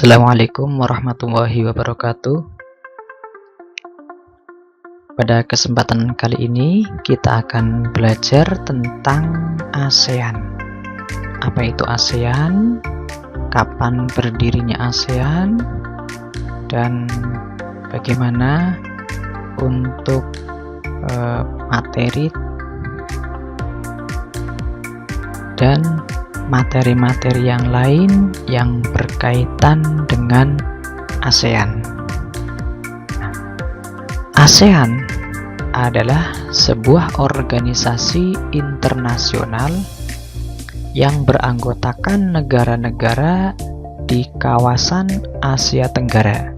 Assalamualaikum warahmatullahi wabarakatuh. Pada kesempatan kali ini kita akan belajar tentang ASEAN. Apa itu ASEAN? Kapan berdirinya ASEAN? Dan bagaimana untuk materi dan materi-materi yang lain yang berkaitan dengan ASEAN. ASEAN adalah sebuah organisasi internasional yang beranggotakan negara-negara di kawasan Asia Tenggara.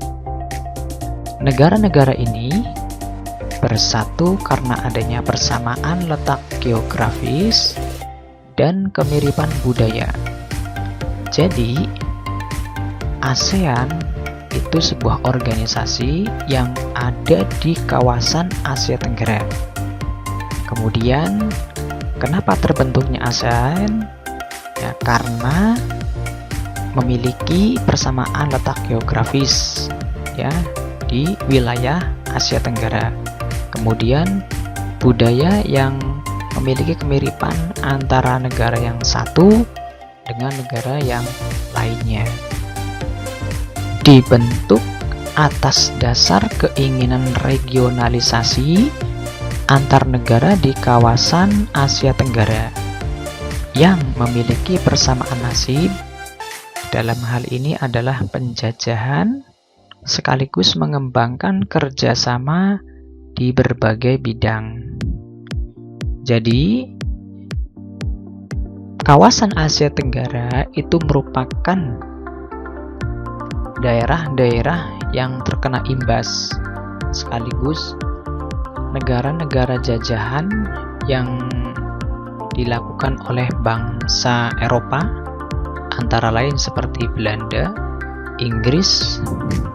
Negara-negara ini bersatu karena adanya persamaan letak geografis dan kemiripan budaya. Jadi, ASEAN itu sebuah organisasi yang ada di kawasan Asia Tenggara. Kemudian, kenapa terbentuknya ASEAN? Ya, karena memiliki persamaan letak geografis ya di wilayah Asia Tenggara. Kemudian, budaya yang memiliki kemiripan antara negara yang satu dengan negara yang lainnya. Dibentuk atas dasar keinginan regionalisasi antar negara di kawasan Asia Tenggara yang memiliki persamaan nasib. Dalam hal ini adalah penjajahan sekaligus mengembangkan kerjasama di berbagai bidang. Jadi, kawasan Asia Tenggara itu merupakan daerah-daerah yang terkena imbas, sekaligus negara-negara jajahan yang dilakukan oleh bangsa Eropa, antara lain seperti Belanda, Inggris,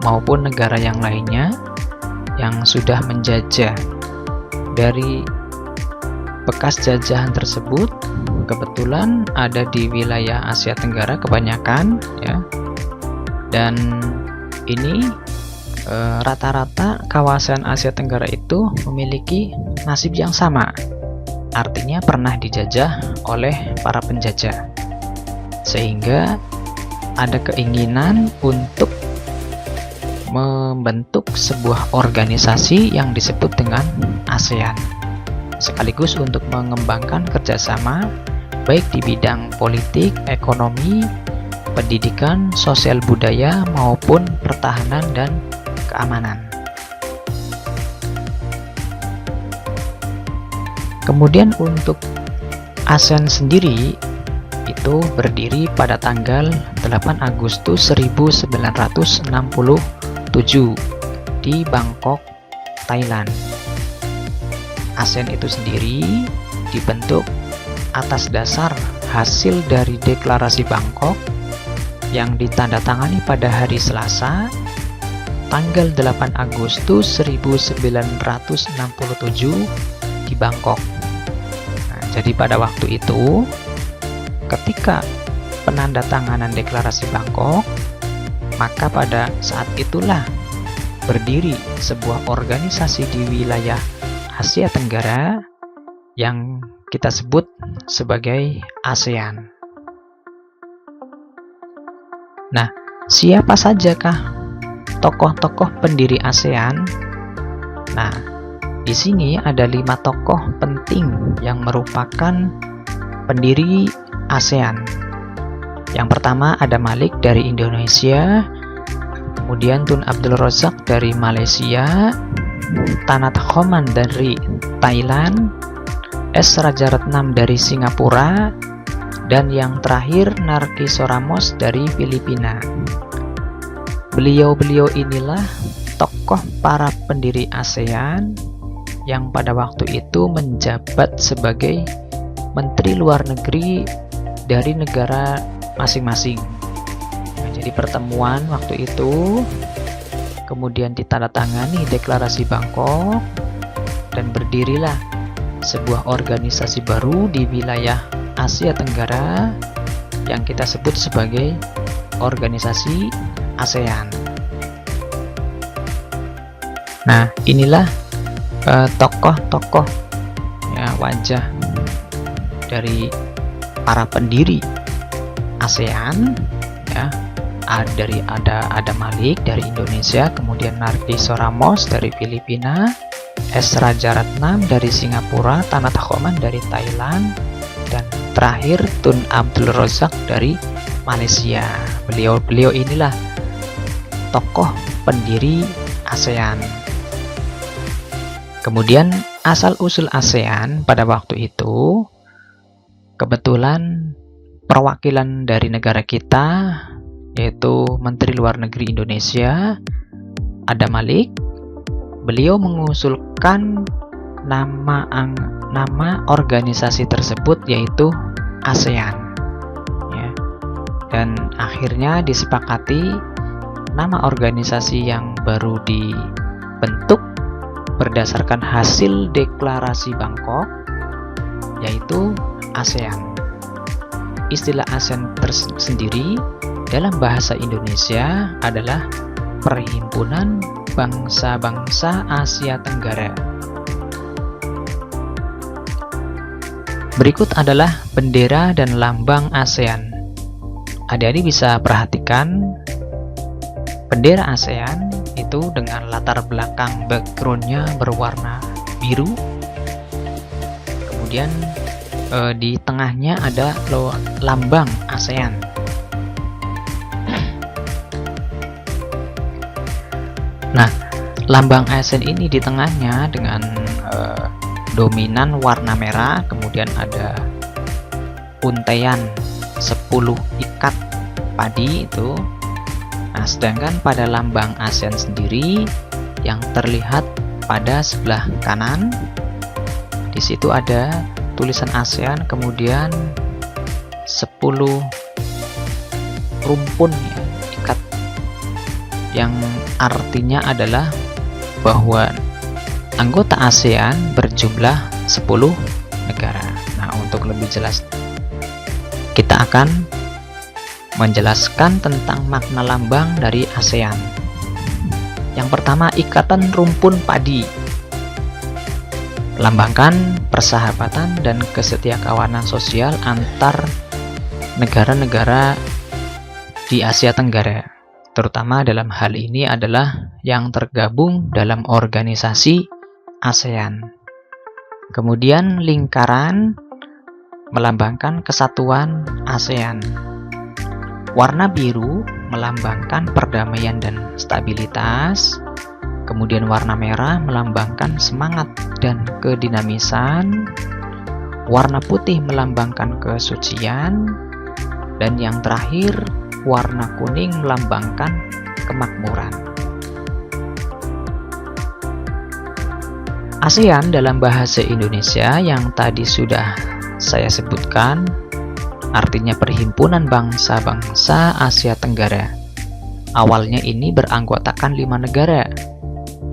maupun negara yang lainnya yang sudah menjajah. Dari bekas jajahan tersebut kebetulan ada di wilayah Asia Tenggara kebanyakan ya. Dan ini rata-rata kawasan Asia Tenggara itu memiliki nasib yang sama. Artinya pernah dijajah oleh para penjajah. Sehingga ada keinginan untuk membentuk sebuah organisasi yang disebut dengan ASEAN, sekaligus untuk mengembangkan kerjasama baik di bidang politik, ekonomi, pendidikan, sosial budaya, maupun pertahanan dan keamanan. Kemudian untuk ASEAN sendiri itu berdiri pada tanggal 8 Agustus 1967 di Bangkok, Thailand. ASEAN itu sendiri dibentuk atas dasar hasil dari Deklarasi Bangkok yang ditandatangani pada hari Selasa tanggal 8 Agustus 1967 di Bangkok. Nah, jadi pada waktu itu ketika penandatanganan Deklarasi Bangkok, maka pada saat itulah berdiri sebuah organisasi di wilayah Asia Tenggara yang kita sebut sebagai ASEAN. Nah, siapa sajakah tokoh-tokoh pendiri ASEAN? Nah, di sini ada 5 tokoh penting yang merupakan pendiri ASEAN. Yang pertama ada Malik dari Indonesia, kemudian Tun Abdul Razak dari Malaysia, Tanat Khoman dari Thailand, S. Rajaratnam dari Singapura, dan yang terakhir Narkiso Ramos dari Filipina. Beliau-beliau inilah tokoh para pendiri ASEAN yang pada waktu itu menjabat sebagai Menteri Luar Negeri dari negara masing-masing. Nah, jadi pertemuan waktu itu kemudian ditandatangani Deklarasi Bangkok dan berdirilah sebuah organisasi baru di wilayah Asia Tenggara yang kita sebut sebagai Organisasi ASEAN. Nah, inilah tokoh-tokoh ya, wajah dari para pendiri ASEAN ya. Ada Malik dari Indonesia, kemudian Nardiso Ramos dari Filipina, S. Rajaratnam dari Singapura, Tanat Khoman dari Thailand, dan terakhir Tun Abdul Razak dari Malaysia. Beliau inilah tokoh pendiri ASEAN. Kemudian asal-usul ASEAN pada waktu itu, kebetulan perwakilan dari negara kita, yaitu Menteri Luar Negeri Indonesia, Adam Malik, beliau mengusulkan nama organisasi tersebut yaitu ASEAN ya. Dan akhirnya disepakati nama organisasi yang baru dibentuk berdasarkan hasil deklarasi Bangkok yaitu ASEAN. Istilah ASEAN tersendiri dalam bahasa Indonesia adalah Perhimpunan Bangsa-Bangsa Asia Tenggara. Berikut adalah bendera dan lambang ASEAN. Adik-adik bisa perhatikan bendera ASEAN itu dengan latar belakang backgroundnya berwarna biru. Kemudian di tengahnya ada lambang ASEAN. Nah, lambang ASEAN ini di tengahnya dengan dominan warna merah, kemudian ada untaian 10 ikat padi itu. Nah, sedangkan pada lambang ASEAN sendiri yang terlihat pada sebelah kanan, di situ ada tulisan ASEAN, kemudian 10 rumpun ya, ikat, yang artinya adalah bahwa anggota ASEAN berjumlah 10 negara. Nah, untuk lebih jelas kita akan menjelaskan tentang makna lambang dari ASEAN. Yang pertama, ikatan rumpun padi, melambangkan persahabatan dan kesetiakawanan sosial antar negara-negara di Asia Tenggara, terutama dalam hal ini adalah yang tergabung dalam organisasi ASEAN. Kemudian lingkaran melambangkan kesatuan ASEAN. Warna biru melambangkan perdamaian dan stabilitas. Kemudian warna merah melambangkan semangat dan kedinamisan. Warna putih melambangkan kesucian. Dan yang terakhir, warna kuning melambangkan kemakmuran. ASEAN dalam bahasa Indonesia yang tadi sudah saya sebutkan artinya Perhimpunan Bangsa-Bangsa Asia Tenggara. Awalnya ini beranggotakan 5 negara.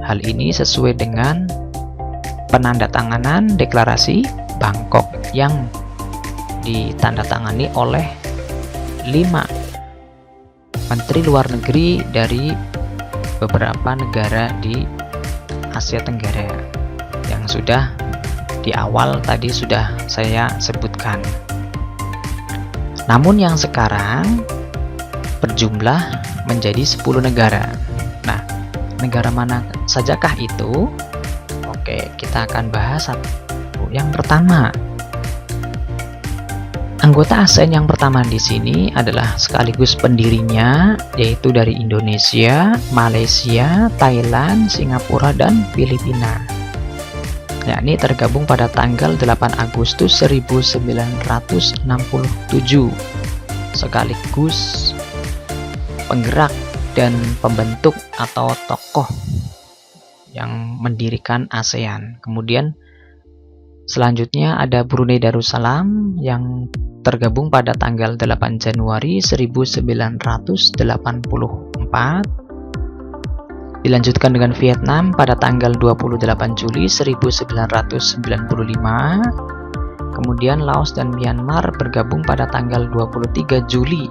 Hal ini sesuai dengan penandatanganan deklarasi Bangkok yang ditandatangani oleh 5 menteri luar negeri dari beberapa negara di Asia Tenggara yang sudah di awal tadi sudah saya sebutkan. Namun yang sekarang berjumlah menjadi 10 negara. Nah, negara mana sajakah itu? Oke, kita akan bahas satu. Yang pertama, anggota ASEAN yang pertama di sini adalah sekaligus pendirinya, yaitu dari Indonesia, Malaysia, Thailand, Singapura, dan Filipina. Yakni tergabung pada tanggal 8 Agustus 1967, sekaligus penggerak dan pembentuk atau tokoh yang mendirikan ASEAN. Kemudian selanjutnya ada Brunei Darussalam yang tergabung pada tanggal 8 Januari 1984. Dilanjutkan dengan Vietnam pada tanggal 28 Juli 1995. Kemudian Laos dan Myanmar bergabung pada tanggal 23 Juli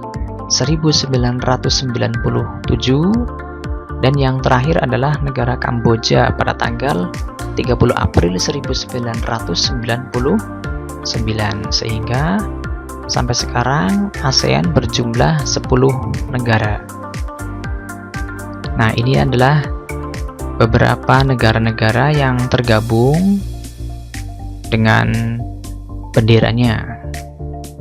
1997, dan yang terakhir adalah negara Kamboja pada tanggal 30 April 1999, sehingga sampai sekarang ASEAN berjumlah 10 negara. Nah, ini adalah beberapa negara-negara yang tergabung dengan benderanya.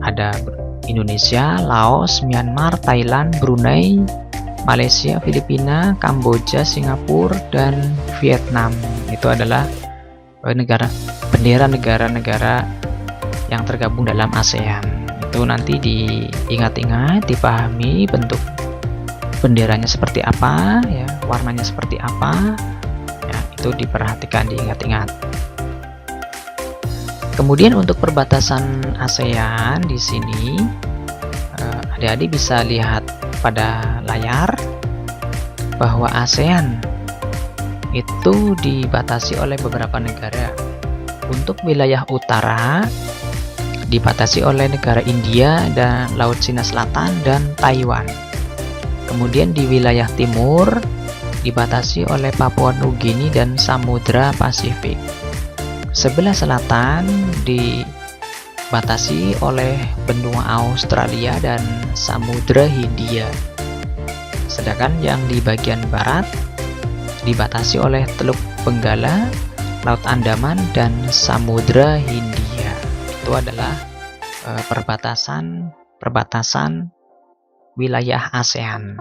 Ada Indonesia, Laos, Myanmar, Thailand, Brunei, Malaysia, Filipina, Kamboja, Singapura, dan Vietnam. Itu adalah bendera negara-negara yang tergabung dalam ASEAN. Itu nanti diingat-ingat, dipahami bentuk benderanya seperti apa, ya, warnanya seperti apa, ya, itu diperhatikan, diingat-ingat. Kemudian untuk perbatasan ASEAN di sini, adik-adik bisa lihat pada layar bahwa ASEAN itu dibatasi oleh beberapa negara. Untuk wilayah utara dibatasi oleh negara India dan Laut Cina Selatan dan Taiwan. Kemudian di wilayah timur dibatasi oleh Papua Nugini dan Samudra Pasifik. Sebelah selatan dibatasi oleh benua Australia dan Samudra Hindia. Sedangkan yang di bagian barat dibatasi oleh Teluk Benggala, Laut Andaman, dan Samudra Hindia. Itu adalah perbatasan wilayah ASEAN.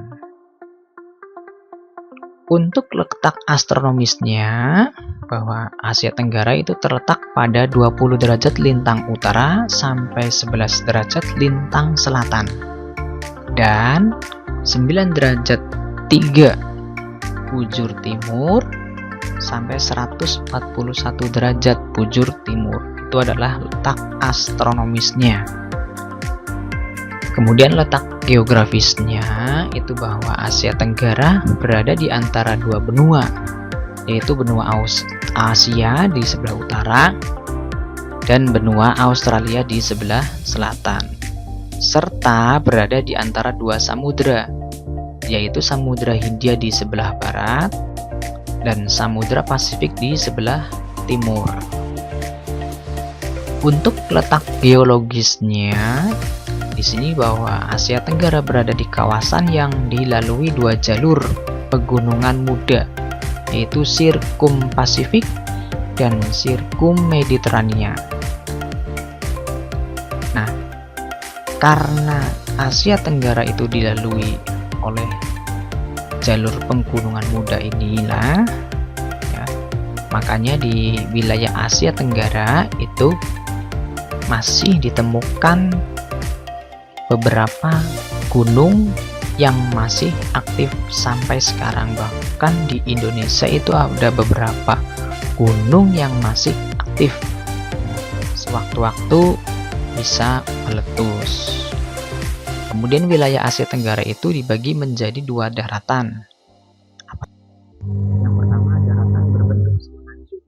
Untuk letak astronomisnya, bahwa Asia Tenggara itu terletak pada 20 derajat lintang utara sampai 11 derajat lintang selatan, dan 9 derajat 3 bujur timur sampai 141 derajat bujur timur. Itu adalah letak astronomisnya. Kemudian letak geografisnya itu bahwa Asia Tenggara berada di antara dua benua, yaitu benua Asia di sebelah utara dan benua Australia di sebelah selatan, serta berada di antara dua samudra, yaitu Samudra Hindia di sebelah barat dan Samudra Pasifik di sebelah timur. Untuk letak geologisnya, di sini bahwa Asia Tenggara berada di kawasan yang dilalui dua jalur pegunungan muda, yaitu Sirkum Pasifik dan Sirkum Mediterania. Nah, karena Asia Tenggara itu dilalui oleh jalur pegunungan muda inilah, ya, makanya di wilayah Asia Tenggara itu masih ditemukan beberapa gunung yang masih aktif sampai sekarang. Bahkan di Indonesia itu ada beberapa gunung yang masih aktif, sewaktu-waktu bisa meletus. Kemudian wilayah Asia Tenggara itu dibagi menjadi dua daratan. Yang pertama, daratan berbentuk semenanjung.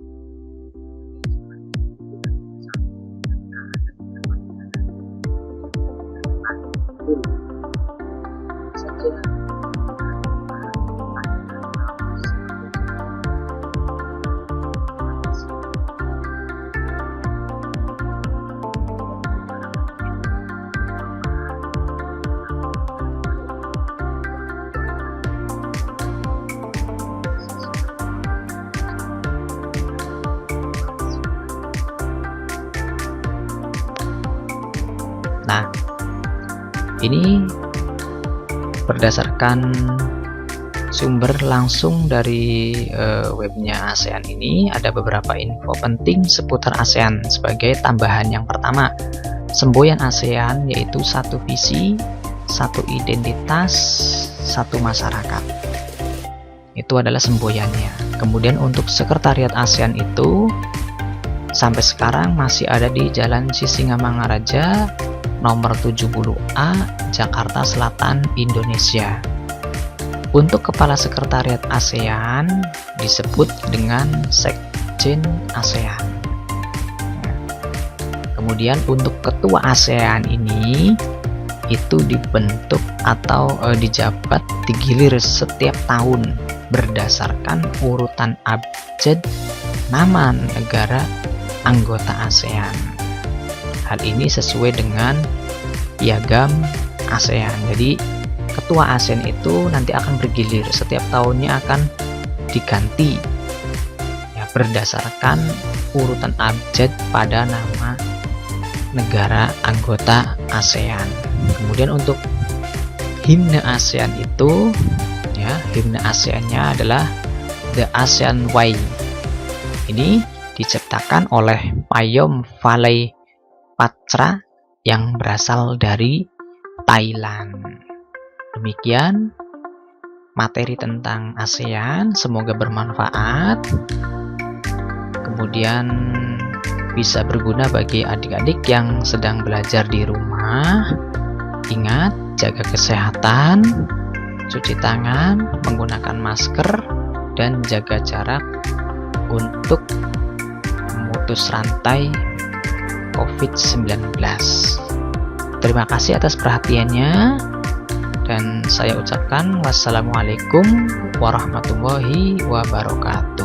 Nah, ini berdasarkan sumber langsung dari webnya ASEAN ini, ada beberapa info penting seputar ASEAN. Sebagai tambahan, yang pertama, semboyan ASEAN yaitu satu visi, satu identitas, satu masyarakat. Itu adalah semboyannya. Kemudian untuk sekretariat ASEAN itu sampai sekarang masih ada di Jalan Sisingamangaraja nomor 70A, Jakarta Selatan, Indonesia. Untuk kepala sekretariat ASEAN disebut dengan Sekjen ASEAN. Kemudian untuk ketua ASEAN ini itu dibentuk atau dijabat digilir setiap tahun berdasarkan urutan abjad nama negara anggota ASEAN. Hal ini sesuai dengan piagam ASEAN. Jadi ketua ASEAN itu nanti akan bergilir, setiap tahunnya akan diganti ya, berdasarkan urutan abjad pada nama negara anggota ASEAN. Kemudian untuk himne ASEAN itu ya, himne ASEAN-nya adalah The ASEAN Way. Ini diciptakan oleh Payom Valei Patra yang berasal dari Thailand. Demikian materi tentang ASEAN, semoga bermanfaat. Kemudian bisa berguna bagi adik-adik yang sedang belajar di rumah. Ingat, jaga kesehatan, cuci tangan, menggunakan masker, dan jaga jarak untuk memutus rantai COVID-19. Terima kasih atas perhatiannya, dan saya ucapkan wassalamualaikum warahmatullahi wabarakatuh.